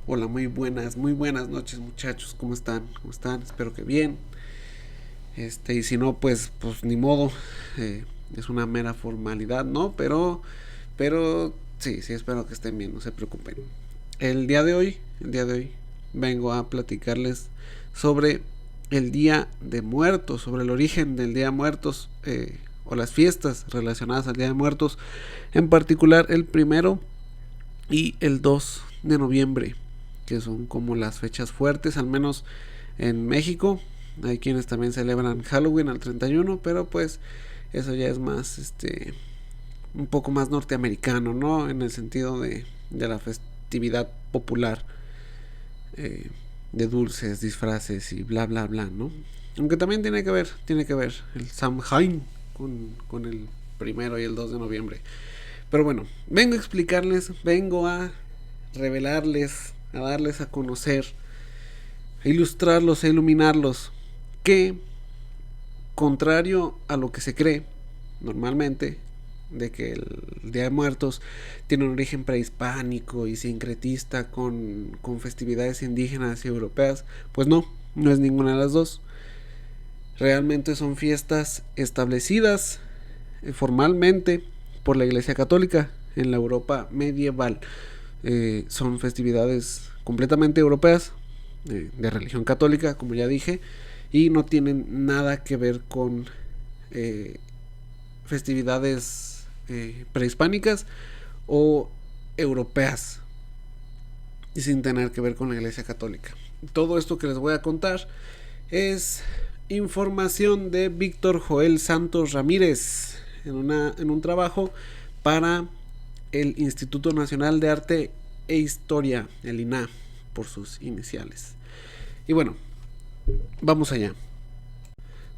Hola, muy buenas noches muchachos, ¿cómo están? ¿Cómo están? Espero que bien. Y si no, pues ni modo. Es una mera formalidad, ¿no? Pero sí, espero que estén bien, no se preocupen. El día de hoy, vengo a platicarles sobre el Día de Muertos, sobre el origen del Día de Muertos, o las fiestas relacionadas al Día de Muertos, en particular el primero y el 2 de noviembre, que son como las fechas fuertes, al menos en México. Hay quienes también celebran Halloween al 31, pero pues eso ya es más, un poco más norteamericano, ¿no? En el sentido de la festividad popular, eh, de dulces, disfraces y bla, bla, bla, ¿no? Aunque también tiene que ver el Samhain con el primero y el 2 de noviembre. Pero bueno, vengo a explicarles, vengo a revelarles, a darles a conocer, a ilustrarlos, a iluminarlos, que contrario a lo que se cree normalmente, de que el Día de Muertos tiene un origen prehispánico y sincretista con festividades indígenas y europeas, pues no es ninguna de las dos. Realmente son fiestas establecidas formalmente por la Iglesia Católica en la Europa medieval. Son festividades completamente europeas, de religión católica, como ya dije, y no tienen nada que ver con festividades prehispánicas o europeas, y sin tener que ver con la Iglesia Católica. Todo esto que les voy a contar es información de Víctor Joel Santos Ramírez en un trabajo para el Instituto Nacional de Arte e Historia, el INAH, por sus iniciales. Y bueno, vamos allá.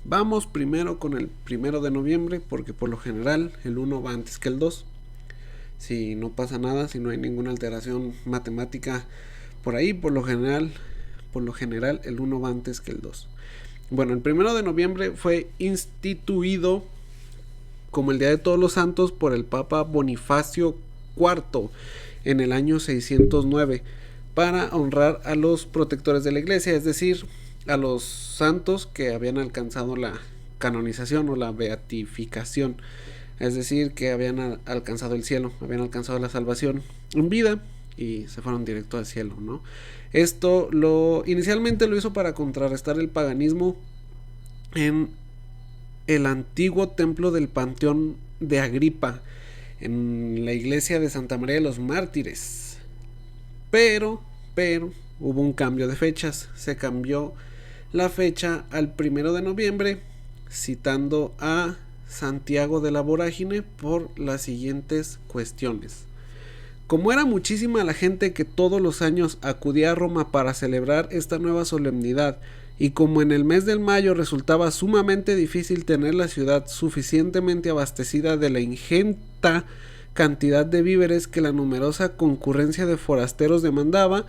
Vamos primero con el 1 de noviembre, porque por lo general el 1 va antes que el 2. Si no pasa nada, si no hay ninguna alteración matemática por ahí, por lo general el 1 va antes que el 2. Bueno, el 1 de noviembre fue instituido como el Día de Todos los Santos por el Papa Bonifacio IV en el año 609, para honrar a los protectores de la iglesia, es decir, a los santos que habían alcanzado la canonización o la beatificación, es decir, que habían alcanzado el cielo, habían alcanzado la salvación en vida y se fueron directo al cielo, ¿no? Esto inicialmente lo hizo para contrarrestar el paganismo en el antiguo templo del Panteón de Agripa, en la iglesia de Santa María de los Mártires. Pero hubo un cambio de fechas. Se cambió la fecha al 1 de noviembre, citando a Santiago de la Vorágine por las siguientes cuestiones. Como era muchísima la gente que todos los años acudía a Roma para celebrar esta nueva solemnidad, y como en el mes del mayo resultaba sumamente difícil tener la ciudad suficientemente abastecida de la ingente cantidad de víveres que la numerosa concurrencia de forasteros demandaba,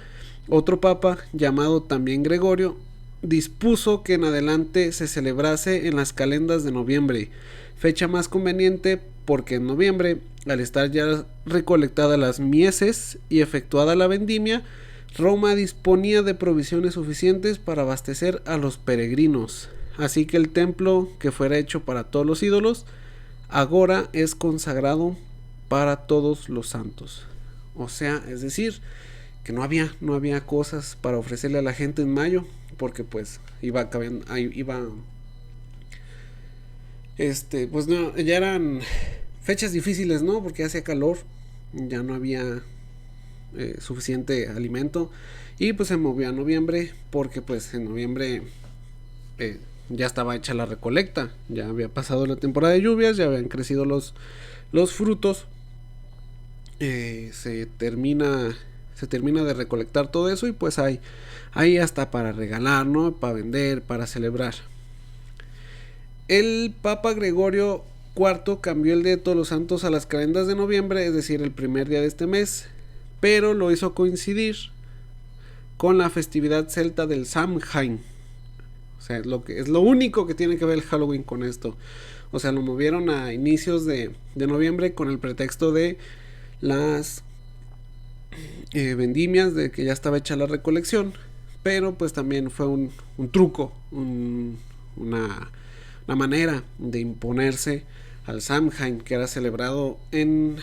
otro papa, llamado también Gregorio, dispuso que en adelante se celebrase en las calendas de noviembre, fecha más conveniente porque en noviembre, al estar ya recolectadas las mieses y efectuada la vendimia, Roma disponía de provisiones suficientes para abastecer a los peregrinos. Así que el templo, que fuera hecho para todos los ídolos, ahora es consagrado para todos los santos. O sea, es decir, que no había cosas para ofrecerle a la gente en mayo, porque pues pues no, ya eran fechas difíciles, ¿no? Porque hacía calor, ya no había suficiente alimento, y pues se movió a noviembre, porque pues en noviembre ya estaba hecha la recolecta, ya había pasado la temporada de lluvias, ya habían crecido los frutos, se termina de recolectar todo eso, y pues hay hasta para regalar, ¿no? Para vender, para celebrar. El Papa Gregorio IV cambió el Día de Todos los Santos a las calendas de noviembre, es decir, el primer día de este mes, pero lo hizo coincidir con la festividad celta del Samhain. O sea, es lo único que tiene que ver el Halloween con esto. O sea, lo movieron a inicios de noviembre con el pretexto de las vendimias de que ya estaba hecha la recolección, pero pues también fue un truco, una manera de imponerse al Samhain, que era celebrado en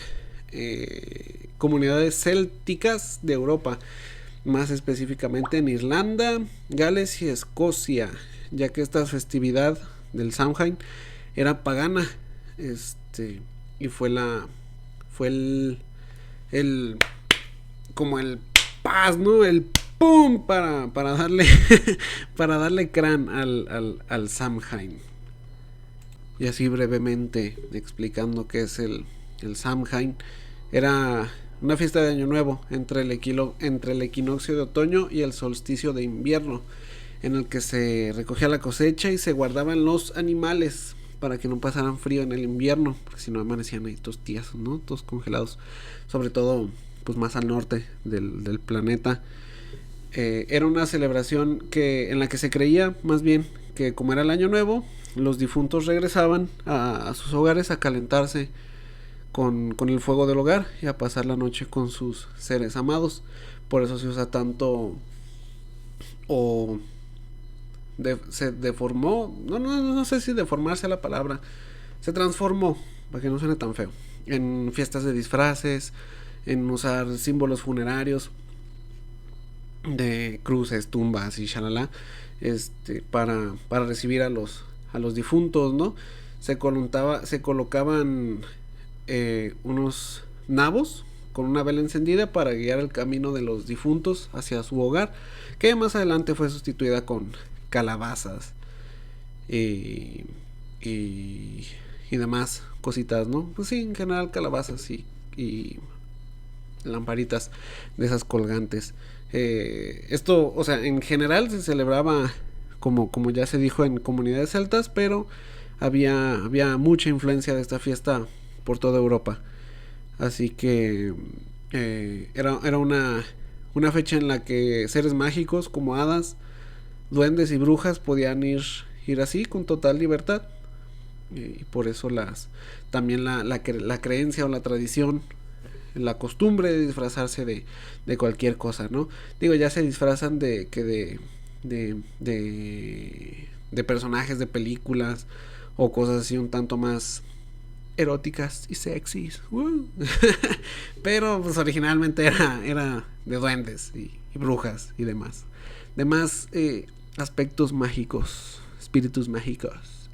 comunidades célticas de Europa, más específicamente en Irlanda, Gales y Escocia, ya que esta festividad del Samhain era pagana, y fue el como el paz, ¿no? El pum para darle para darle crán al Samhain. Y así brevemente explicando qué es el Samhain. Era una fiesta de Año Nuevo entre el equinoccio de otoño y el solsticio de invierno, en el que se recogía la cosecha y se guardaban los animales para que no pasaran frío en el invierno, porque si no amanecían ahí todos tiesos, ¿no? Todos congelados, sobre todo pues más al norte del planeta. Era una celebración en la que se creía más bien que, como era el Año Nuevo, los difuntos regresaban a sus hogares a calentarse con el fuego del hogar y a pasar la noche con sus seres amados. Por eso se usa tanto, o se deformó, no sé si deformarse la palabra, se transformó, para que no suene tan feo, en fiestas de disfraces, en usar símbolos funerarios de cruces, tumbas y shalala, para recibir a los difuntos, ¿no? Se colocaban unos nabos con una vela encendida para guiar el camino de los difuntos hacia su hogar, que más adelante fue sustituida con calabazas y demás cositas, ¿no? Pues sí, en general calabazas y lamparitas de esas colgantes. Esto, o sea, en general se celebraba como ya se dijo en comunidades celtas, pero había mucha influencia de esta fiesta por toda Europa. Así que era una fecha en la que seres mágicos como hadas, duendes y brujas podían ir así con total libertad. Y por eso también la creencia o la tradición, la costumbre de disfrazarse de cualquier cosa, ¿no? Digo, ya se disfrazan de personajes de películas o cosas así un tanto más eróticas y sexys. Pero pues originalmente era de duendes y brujas y demás aspectos mágicos, espíritus mágicos.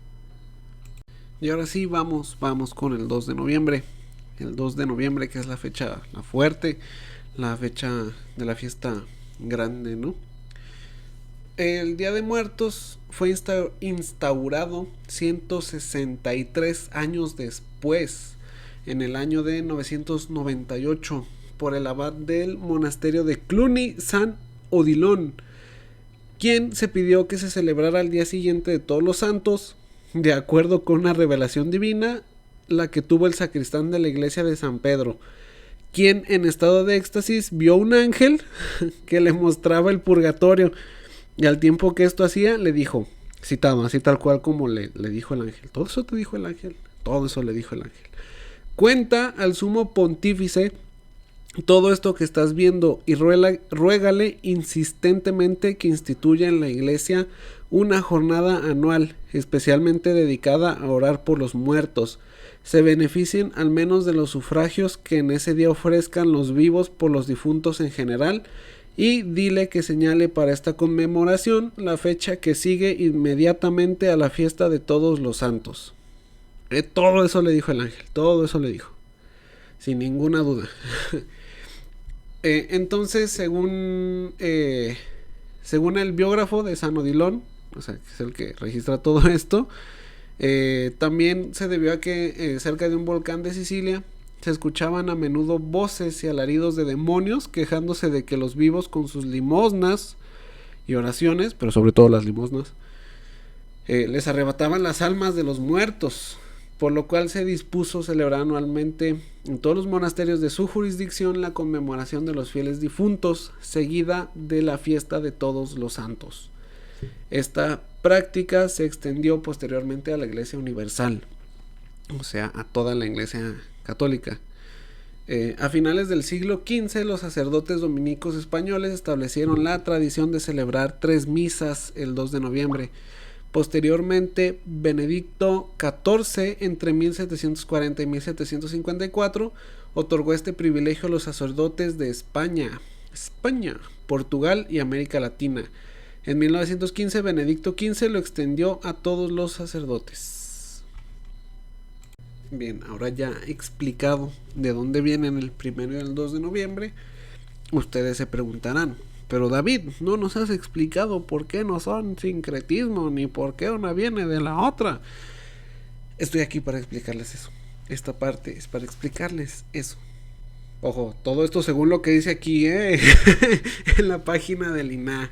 Y ahora sí vamos con el 2 de noviembre. El 2 de noviembre, que es la fecha, la fuerte, la fecha de la fiesta grande, ¿no? El Día de Muertos fue instaurado 163 años después, en el año de 998, por el abad del monasterio de Cluny, San Odilon, quien se pidió que se celebrara al día siguiente de Todos los Santos, de acuerdo con una revelación divina, la que tuvo el sacristán de la iglesia de San Pedro, quien en estado de éxtasis vio un ángel que le mostraba el purgatorio, y al tiempo que esto hacía le dijo, citado así tal cual como le dijo el ángel: ¿todo eso te dijo el ángel? Todo eso le dijo el ángel. Cuenta al sumo pontífice todo esto que estás viendo y ruégale insistentemente que instituya en la iglesia una jornada anual especialmente dedicada a orar por los muertos. Se beneficien al menos de los sufragios que en ese día ofrezcan los vivos por los difuntos en general, y dile que señale para esta conmemoración la fecha que sigue inmediatamente a la fiesta de Todos los Santos. Todo eso le dijo el ángel, todo eso le dijo, sin ninguna duda. Entonces, según el biógrafo de San Odilon, o sea, que es el que registra todo esto, también se debió a que cerca de un volcán de Sicilia se escuchaban a menudo voces y alaridos de demonios quejándose de que los vivos, con sus limosnas y oraciones, pero sobre todo las limosnas, les arrebataban las almas de los muertos, por lo cual se dispuso celebrar anualmente en todos los monasterios de su jurisdicción la conmemoración de los fieles difuntos, seguida de la fiesta de Todos los Santos. Esta práctica se extendió posteriormente a la Iglesia Universal, o sea, a toda la Iglesia católica. A finales del siglo XV, los sacerdotes dominicos españoles establecieron la tradición de celebrar 3 misas el 2 de noviembre. Posteriormente, Benedicto XIV, entre 1740 y 1754, otorgó este privilegio a los sacerdotes de España, Portugal y América Latina. En 1915, Benedicto XV lo extendió a todos los sacerdotes. Bien, ahora ya explicado de dónde vienen el 1 y el 2 de noviembre, ustedes se preguntarán, pero David, no nos has explicado por qué no son sincretismo, ni por qué una viene de la otra. Estoy aquí para explicarles eso. Esta parte es para explicarles eso. Ojo, todo esto según lo que dice aquí, en la página del INAH.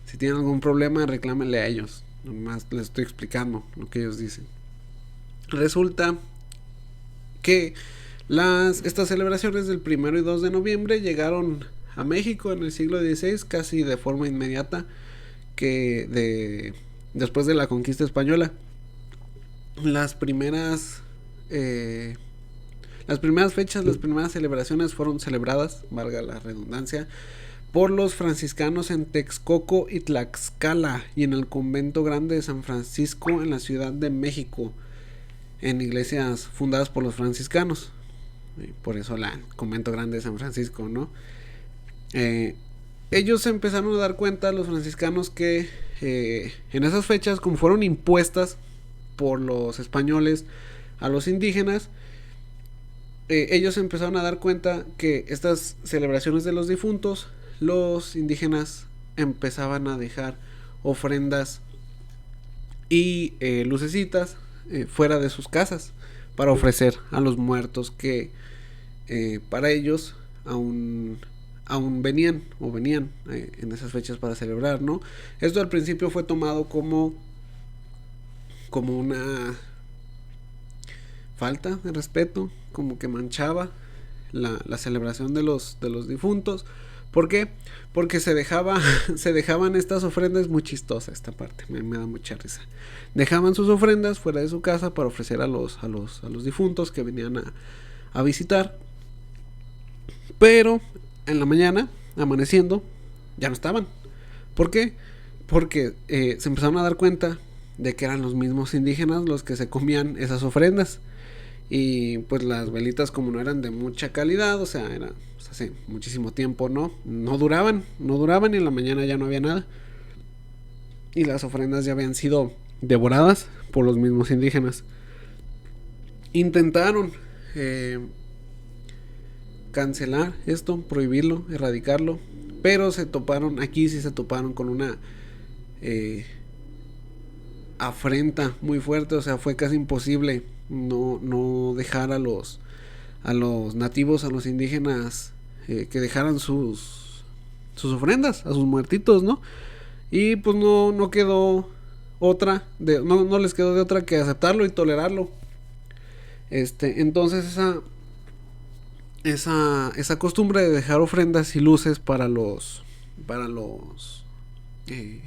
Si tienen algún problema, reclámenle a ellos. Nomás les estoy explicando lo que ellos dicen. Resulta que estas celebraciones del 1 y 2 de noviembre llegaron a México en el siglo XVI casi de forma inmediata después de la conquista española. Las primeras fechas, las primeras celebraciones fueron celebradas, valga la redundancia, por los franciscanos en Texcoco y Tlaxcala y en el convento grande de San Francisco en la Ciudad de México, en iglesias fundadas por los franciscanos. Por eso el convento grande de San Francisco, ¿no? Ellos se empezaron a dar cuenta, los franciscanos, que en esas fechas, como fueron impuestas por los españoles a los indígenas, ellos empezaron a dar cuenta que estas celebraciones de los difuntos, los indígenas empezaban a dejar ofrendas y lucecitas fuera de sus casas para ofrecer a los muertos que para ellos aún venían en esas fechas para celebrar, ¿no? Esto al principio fue tomado como una falta de respeto, como que manchaba la celebración de los difuntos. ¿Por qué? Porque se dejaban estas ofrendas. Muy chistosa esta parte, me da mucha risa. Dejaban sus ofrendas fuera de su casa para ofrecer a los difuntos que venían a visitar. Pero en la mañana, amaneciendo, ya no estaban. ¿Por qué? Porque se empezaron a dar cuenta de que eran los mismos indígenas los que se comían esas ofrendas. Y pues las velitas, como no eran de mucha calidad, o sea, era hace muchísimo tiempo, no duraban y en la mañana ya no había nada. Y las ofrendas ya habían sido devoradas por los mismos indígenas. Intentaron cancelar esto, prohibirlo, erradicarlo, pero se toparon con una afrenta muy fuerte. O sea, fue casi imposible no dejar a los nativos, a los indígenas, que dejaran sus ofrendas a sus muertitos, ¿no? Y pues no quedó otra, no les quedó de otra que aceptarlo y tolerarlo. Entonces esa costumbre de dejar ofrendas y luces para los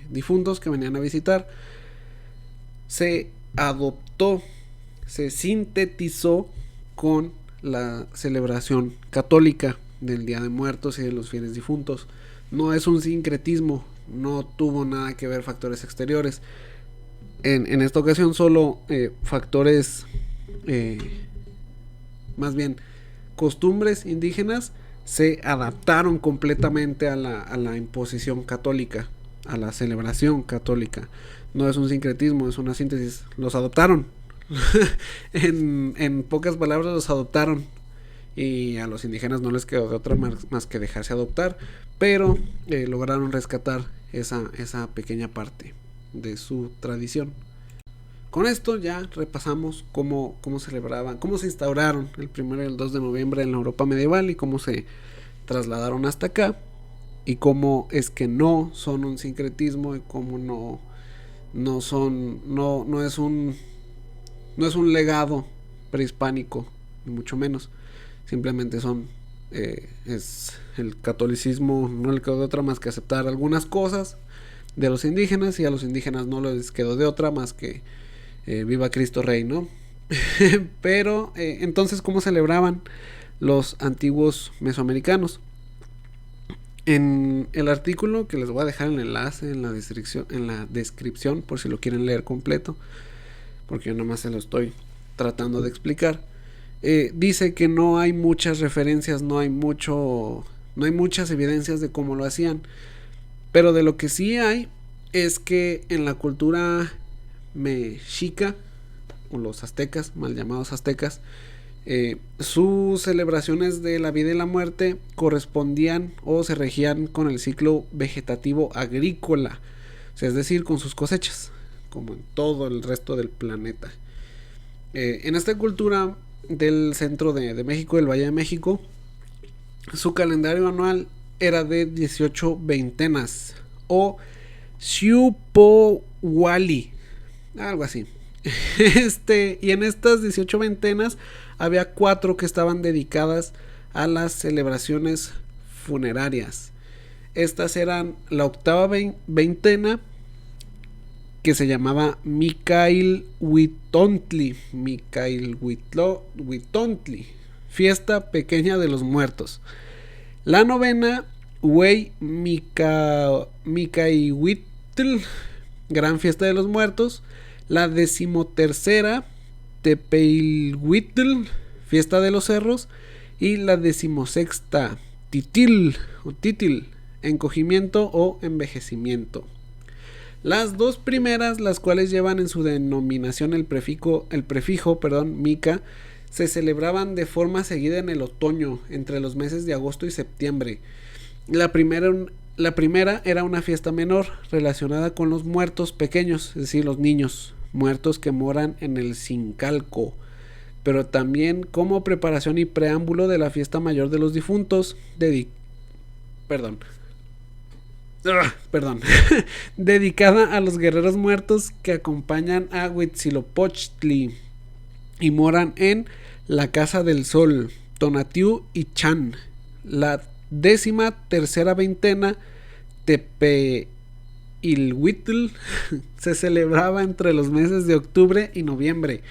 difuntos que venían a visitar se adoptó, se sintetizó con la celebración católica del Día de Muertos y de los fieles difuntos. No es un sincretismo, no tuvo nada que ver factores exteriores. En esta ocasión solo factores, más bien costumbres indígenas, se adaptaron completamente a la imposición católica, a la celebración católica. No es un sincretismo, es una síntesis. Los adoptaron. en pocas palabras, los adoptaron. Y a los indígenas no les quedó de otra más que dejarse adoptar. Pero lograron rescatar esa pequeña parte de su tradición. Con esto ya repasamos cómo celebraban, cómo se instauraron el 1 y el 2 de noviembre en la Europa medieval y cómo se trasladaron hasta acá, y cómo es que no son un sincretismo y cómo no es un legado prehispánico, ni mucho menos. Simplemente es el catolicismo, no le quedó de otra más que aceptar algunas cosas de los indígenas, y a los indígenas no les quedó de otra más que viva Cristo Rey, ¿no? Pero entonces, ¿cómo celebraban? los antiguos mesoamericanos. En el artículo, que les voy a dejar el enlace en la descripción por si lo quieren leer completo, porque yo nomás se lo estoy tratando de explicar, dice que no hay muchas referencias, no hay muchas evidencias de cómo lo hacían, pero de lo que sí hay es que en la cultura mexica, o los aztecas, mal llamados aztecas, sus celebraciones de la vida y la muerte correspondían o se regían con el ciclo vegetativo agrícola, o sea, es decir, con sus cosechas, como en todo el resto del planeta. En esta cultura del centro de México, del Valle de México, su calendario anual era de 18 veintenas o Xiupowali, algo así. Y en estas 18 veintenas había 4 que estaban dedicadas a las celebraciones funerarias. Estas eran la octava veintena, que se llamaba Micailhuitontli, fiesta pequeña de los muertos. La novena, Huey Micailhuitl, gran fiesta de los muertos. La 13ª, Tepeilhuitl, fiesta de los cerros. Y la 16ª, Titil, encogimiento o envejecimiento. Las dos primeras, las cuales llevan en su denominación el prefijo, Mica, se celebraban de forma seguida en el otoño, entre los meses de agosto y septiembre. La primera era una fiesta menor relacionada con los muertos pequeños, es decir, los niños muertos que moran en el Zincalco, pero también como preparación y preámbulo de la fiesta mayor de los difuntos, dedicada a los guerreros muertos que acompañan a Huitzilopochtli y moran en la Casa del Sol, Tonatiuh y Chan. La 13ª veintena, Tepeilhuitl, se celebraba entre los meses de octubre y noviembre,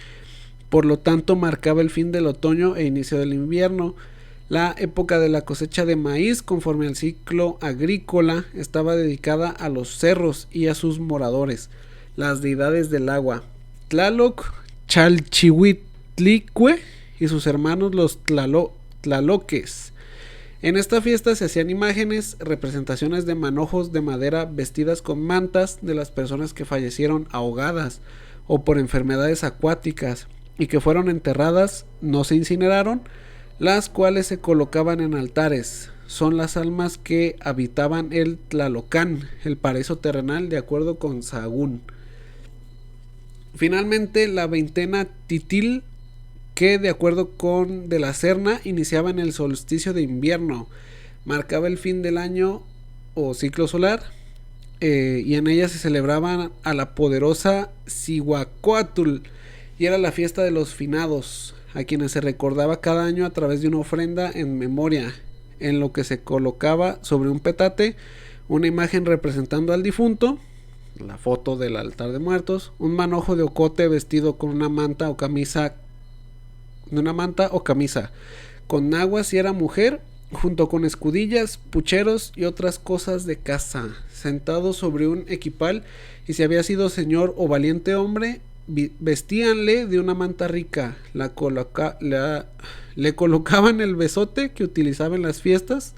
por lo tanto marcaba el fin del otoño e inicio del invierno. La época de la cosecha de maíz, conforme al ciclo agrícola, estaba dedicada a los cerros y a sus moradores, las deidades del agua, Tlaloc, Chalchihuitlicue y sus hermanos los tlaloques. En esta fiesta se hacían imágenes, representaciones de manojos de madera vestidas con mantas de las personas que fallecieron ahogadas o por enfermedades acuáticas y que fueron enterradas, no se incineraron, las cuales se colocaban en altares. Son las almas que habitaban el Tlalocán, el paraíso terrenal, de acuerdo con Sahagún. Finalmente, la veintena Titil, que de acuerdo con De la Serna iniciaba en el solsticio de invierno, marcaba el fin del año o ciclo solar, y en ella se celebraban a la poderosa Cihuacóatl, y era la fiesta de los finados, a quienes se recordaba cada año a través de una ofrenda en memoria, en lo que se colocaba sobre un petate una imagen representando al difunto, la foto del altar de muertos, un manojo de ocote vestido con una manta o camisa, con agua si era mujer, junto con escudillas, pucheros y otras cosas de casa, sentado sobre un equipal, y si había sido señor o valiente hombre, vestíanle de una manta rica, le colocaban el besote que utilizaba en las fiestas,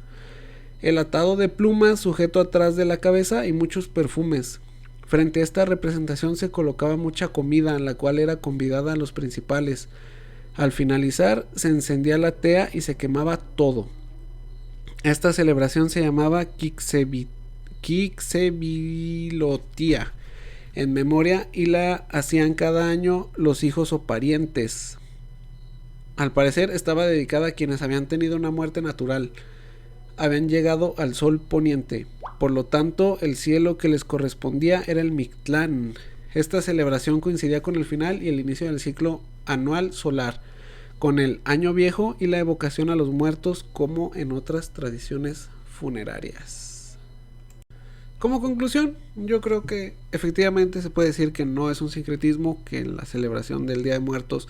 el atado de plumas sujeto atrás de la cabeza y muchos perfumes. Frente a esta representación se colocaba mucha comida, en la cual era convidada a los principales. Al finalizar se encendía la tea y se quemaba todo. Esta celebración se llamaba Quixevilotía en memoria, y la hacían cada año los hijos o parientes. Al parecer estaba dedicada a quienes habían tenido una muerte natural, habían llegado al sol poniente, por lo tanto el cielo que les correspondía era el Mictlán. Esta celebración coincidía con el final y el inicio del ciclo anual solar, con el año viejo y la evocación a los muertos, como en otras tradiciones funerarias. Como conclusión, yo creo que efectivamente se puede decir que no es un sincretismo, que la celebración del Día de Muertos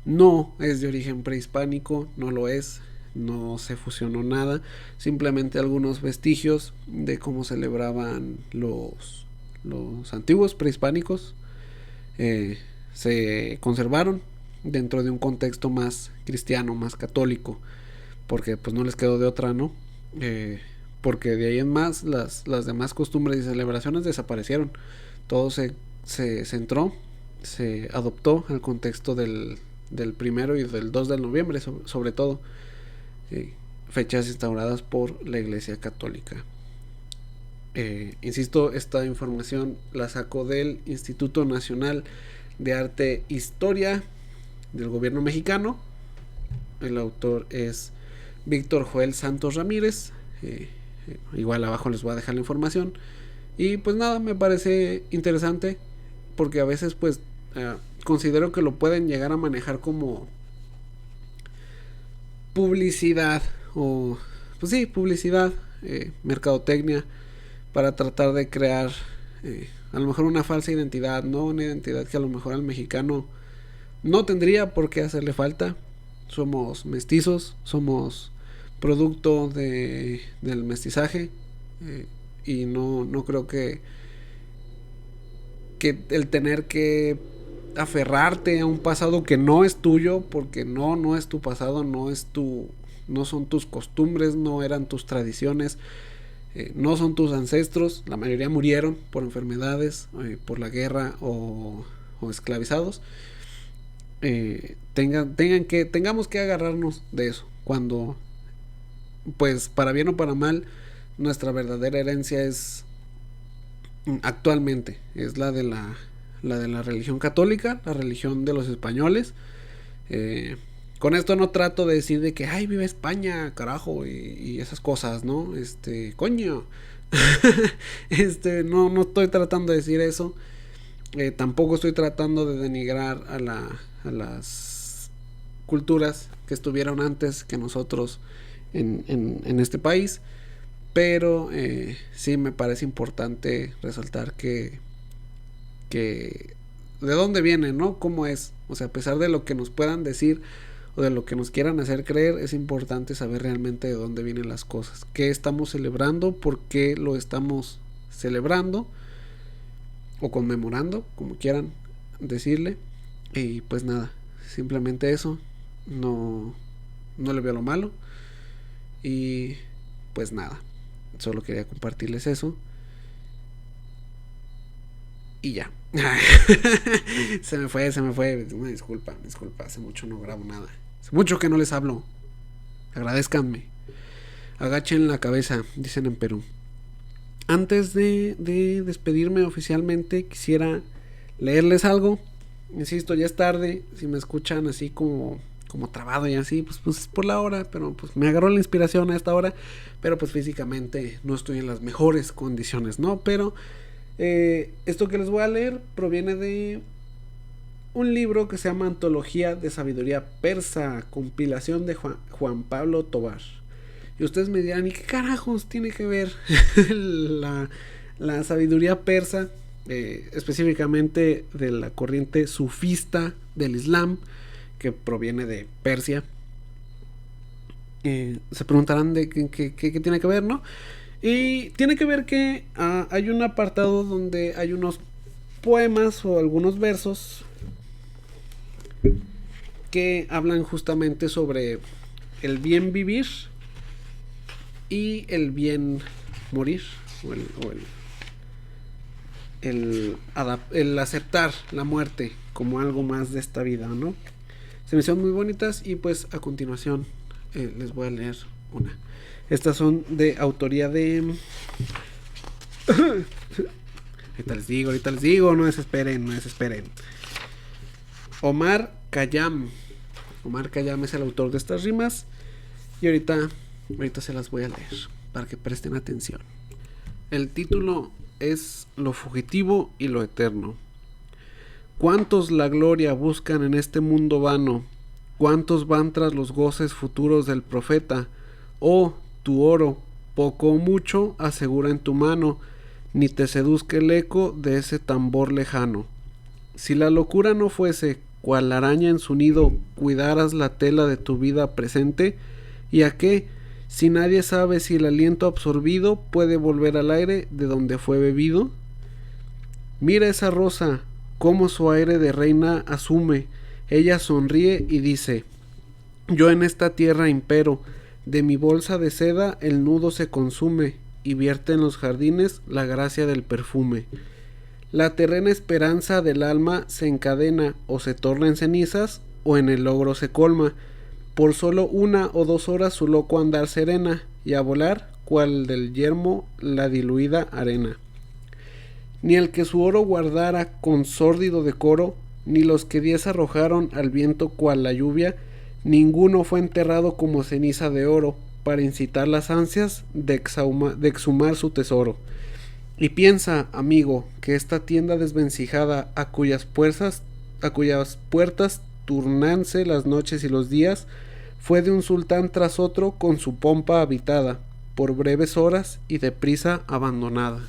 no es de origen prehispánico, no lo es, no se fusionó nada, simplemente algunos vestigios de cómo celebraban los antiguos prehispánicos se conservaron dentro de un contexto más cristiano, más católico, porque pues no les quedó de otra, ¿no? Porque de ahí en más las demás costumbres y celebraciones desaparecieron. Todo se centró, se adoptó al contexto del 1 y del 2 de noviembre, sobre todo, fechas instauradas por la Iglesia Católica. Insisto, esta información la saco del Instituto Nacional de Arte e Historia del gobierno mexicano. El autor es Víctor Joel Santos Ramírez. Igual abajo les voy a dejar la información. Y pues nada, me parece interesante porque a veces pues considero que lo pueden llegar a manejar como publicidad o pues sí, publicidad, mercadotecnia, para tratar de crear a lo mejor una falsa identidad, ¿no? Una identidad que a lo mejor al mexicano no tendría por qué hacerle falta. Somos mestizos, somos producto del mestizaje, y no creo que el tener que aferrarte a un pasado que no es tuyo, porque no es tu pasado, no son tus costumbres, no eran tus tradiciones, no son tus ancestros, la mayoría murieron por enfermedades, por la guerra o esclavizados. Tengamos que agarrarnos de eso, cuando pues para bien o para mal nuestra verdadera herencia es actualmente es la de la religión católica, la religión de los españoles. Con esto no trato de decir de que ay, viva España, carajo, y esas cosas, ¿no? Coño. No estoy tratando de decir eso. Tampoco estoy tratando de denigrar a las culturas que estuvieron antes que nosotros en este país. Pero sí me parece importante resaltar que de dónde viene, ¿no? Cómo es. O sea, a pesar de lo que nos puedan decir o de lo que nos quieran hacer creer, es importante saber realmente de dónde vienen las cosas. ¿Qué estamos celebrando? ¿Por qué lo estamos celebrando? O conmemorando, como quieran decirle. Y pues nada, simplemente eso. No le veo lo malo. Y pues nada, solo quería compartirles eso. Y ya. se me fue. Una disculpa. Hace mucho no grabo nada. Hace mucho que no les hablo. Agradézcanme. Agachen la cabeza, dicen en Perú. Antes de despedirme oficialmente, quisiera leerles algo. Insisto, ya es tarde. Si me escuchan así como trabado y así, pues es por la hora, pero pues me agarró la inspiración a esta hora, pero pues físicamente no estoy en las mejores condiciones, ¿no? Pero esto que les voy a leer proviene de un libro que se llama Antología de Sabiduría Persa, compilación de Juan Pablo Tobar. Y ustedes me dirán, ¿y qué carajos tiene que ver la sabiduría persa, específicamente de la corriente sufista del Islam, que proviene de Persia? Se preguntarán de qué tiene que ver, ¿no? Y tiene que ver que hay un apartado donde hay unos poemas o algunos versos que hablan justamente sobre el bien vivir y el bien morir, el aceptar la muerte como algo más de esta vida, ¿no? Se me hicieron muy bonitas y pues a continuación les voy a leer una. Estas son de autoría de... ahorita les digo, no desesperen. Omar Khayyam. Omar Khayyam es el autor de estas rimas y ahorita se las voy a leer para que presten atención. El título es Lo fugitivo y lo eterno. ¿Cuántos la gloria buscan en este mundo vano? ¿Cuántos van tras los goces futuros del profeta? Oh, tu oro, poco o mucho, asegura en tu mano, ni te seduzca el eco de ese tambor lejano. Si la locura no fuese, cual araña en su nido, cuidaras la tela de tu vida presente, ¿Y a qué? Si nadie sabe si el aliento absorbido puede volver al aire de donde fue bebido. Mira esa rosa, cómo su aire de reina asume. Ella sonríe y dice: yo en esta tierra impero, de mi bolsa de seda el nudo se consume, y vierte en los jardines la gracia del perfume. La terrena esperanza del alma se encadena, o se torna en cenizas, o en el logro se colma. Por solo 1 o 2 horas su loco andar serena, y a volar, cual del yermo la diluida arena. Ni el que su oro guardara con sórdido decoro, ni los que 10 arrojaron al viento cual la lluvia, ninguno fue enterrado como ceniza de oro, para incitar las ansias de exhumar su tesoro. Y piensa, amigo, que esta tienda desvencijada a cuyas puertas turnanse las noches y los días, fue de un sultán tras otro con su pompa habitada, por breves horas y deprisa abandonada.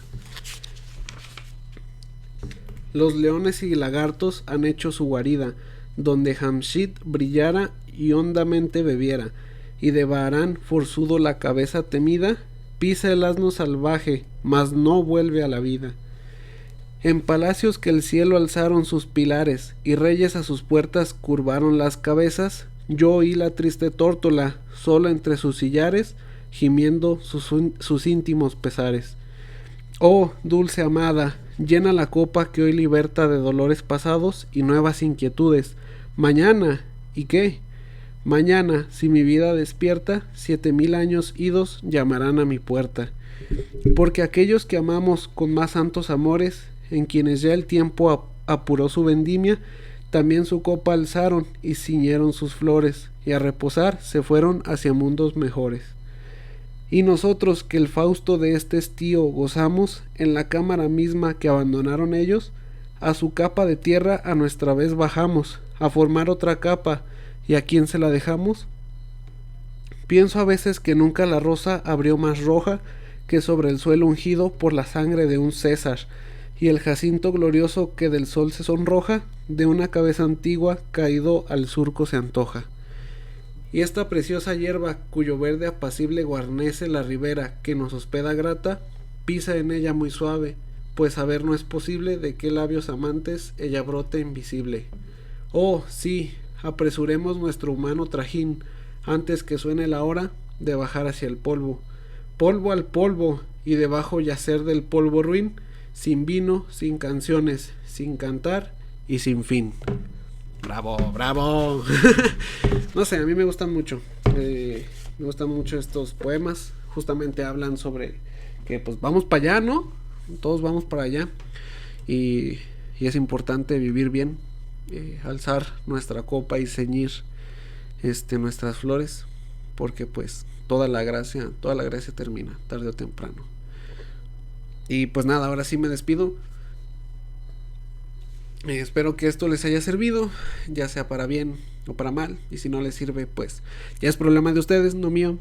Los leones y lagartos han hecho su guarida, donde Jamshid brillara y hondamente bebiera, y de Baharán forzudo la cabeza temida, pisa el asno salvaje, mas no vuelve a la vida. En palacios que el cielo alzaron sus pilares, y reyes a sus puertas curvaron las cabezas, yo oí la triste tórtola, sola entre sus sillares, gimiendo sus íntimos pesares. Oh, dulce amada, llena la copa que hoy liberta de dolores pasados y nuevas inquietudes. Mañana, ¿y qué? Mañana, si mi vida despierta, 7000 años idos llamarán a mi puerta. Porque aquellos que amamos con más santos amores, en quienes ya el tiempo apuró su vendimia, también su copa alzaron y ciñeron sus flores, y a reposar se fueron hacia mundos mejores. Y nosotros que el fausto de este estío gozamos, en la cámara misma que abandonaron ellos, a su capa de tierra a nuestra vez bajamos, a formar otra capa, ¿y a quién se la dejamos? Pienso a veces que nunca la rosa abrió más roja que sobre el suelo ungido por la sangre de un César, y el jacinto glorioso que del sol se sonroja, de una cabeza antigua caído al surco se antoja. Y esta preciosa hierba, cuyo verde apacible guarnece la ribera que nos hospeda grata, pisa en ella muy suave, pues saber no es posible de qué labios amantes ella brote invisible. Oh, sí, apresuremos nuestro humano trajín, antes que suene la hora de bajar hacia el polvo. Polvo al polvo, y debajo yacer del polvo ruin, sin vino, sin canciones, sin cantar y sin fin. ¡Bravo, bravo! No sé, a mí me gustan mucho. Me gustan mucho estos poemas. Justamente hablan sobre que pues vamos para allá, ¿no? Todos vamos para allá. Y es importante vivir bien, alzar nuestra copa y ceñir nuestras flores, porque pues toda la gracia termina tarde o temprano. Y pues nada, ahora sí me despido. Espero que esto les haya servido, ya sea para bien o para mal, y si no les sirve, pues ya es problema de ustedes, no mío.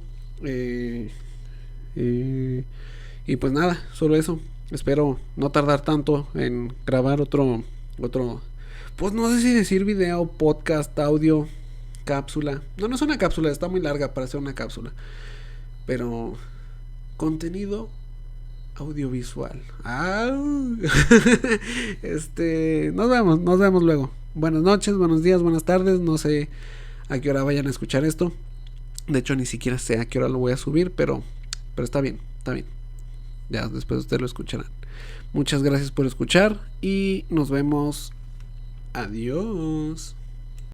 Y pues nada, solo eso. Espero no tardar tanto en grabar otro, pues no sé si decir video, podcast, audio, cápsula. No es una cápsula, está muy larga para ser una cápsula, pero contenido audiovisual. Nos vemos luego. Buenas noches, buenos días, buenas tardes. No sé a qué hora vayan a escuchar esto. De hecho, ni siquiera sé a qué hora lo voy a subir, pero está bien. Ya después ustedes lo escucharán. Muchas gracias por escuchar y nos vemos. Adiós.